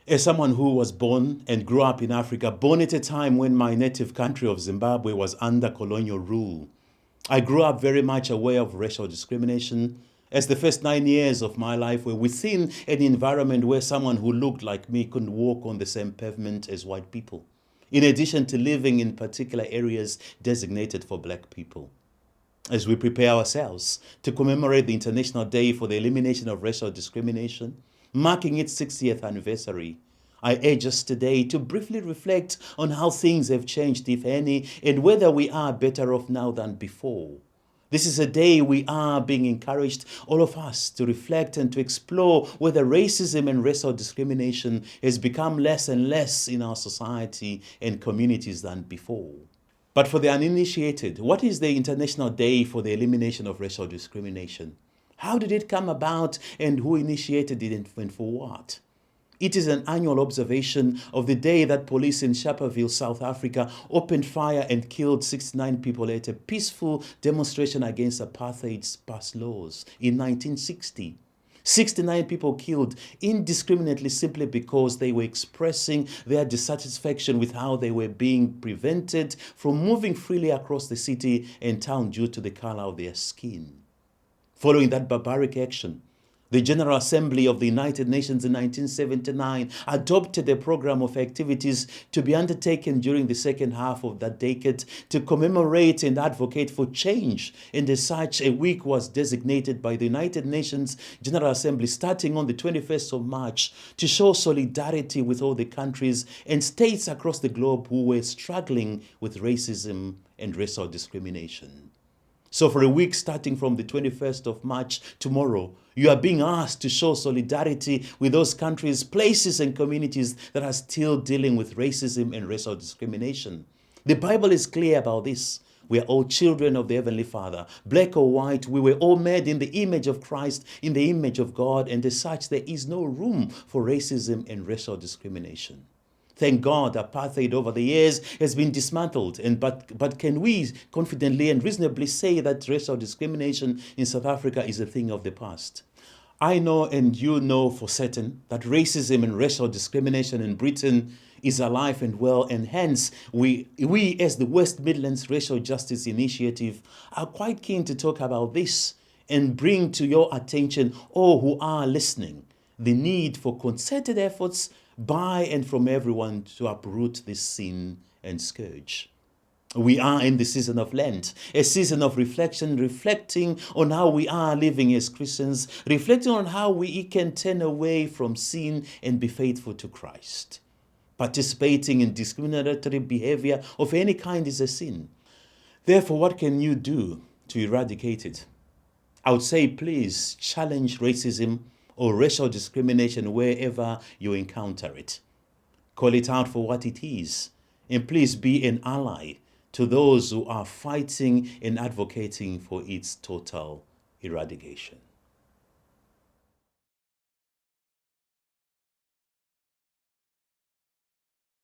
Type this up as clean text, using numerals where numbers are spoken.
As someone who was born and grew up in Africa, born at a time when my native country of Zimbabwe was under colonial rule, I grew up very much aware of racial discrimination, as the first 9 years of my life were within an environment where someone who looked like me couldn't walk on the same pavement as white people, in addition to living in particular areas designated for black people. As we prepare ourselves to commemorate the International Day for the Elimination of Racial Discrimination, marking its 60th anniversary, I urge us today to briefly reflect on how things have changed, if any, and whether we are better off now than before. This is a day we are being encouraged, all of us, to reflect and to explore whether racism and racial discrimination has become less and less in our society and communities than before. But for the uninitiated, what is the International Day for the Elimination of Racial Discrimination? How did it come about and who initiated it and for what? It is an annual observation of the day that police in Sharperville, South Africa, opened fire and killed 69 people at a peaceful demonstration against apartheid's past laws in 1960. 69 people killed indiscriminately simply because they were expressing their dissatisfaction with how they were being prevented from moving freely across the city and town due to the color of their skin. Following that barbaric action, the General Assembly of the United Nations in 1979 adopted a program of activities to be undertaken during the second half of that decade to commemorate and advocate for change. And as such, a week was designated by the United Nations General Assembly starting on the 21st of March to show solidarity with all the countries and states across the globe who were struggling with racism and racial discrimination. So for a week starting from the 21st of March, tomorrow, you are being asked to show solidarity with those countries, places, and communities that are still dealing with racism and racial discrimination. The Bible is clear about this. We are all children of the Heavenly Father. Black or white, we were all made in the image of Christ, in the image of God, and as such, there is no room for racism and racial discrimination. Thank God, apartheid over the years has been dismantled. But can we confidently and reasonably say that racial discrimination in South Africa is a thing of the past? I know and you know for certain that racism and racial discrimination in Britain is alive and well, and hence we as the West Midlands Racial Justice Initiative are quite keen to talk about this and bring to your attention, all who are listening, the need for concerted efforts by and from everyone to uproot this sin and scourge. We are in the season of Lent, a season of reflection, reflecting on how we are living as Christians, reflecting on how we can turn away from sin and be faithful to Christ. Participating in discriminatory behavior of any kind is a sin. Therefore, what can you do to eradicate it? I would say, please challenge racism or racial discrimination wherever you encounter it. Call it out for what it is, and please be an ally to those who are fighting and advocating for its total eradication.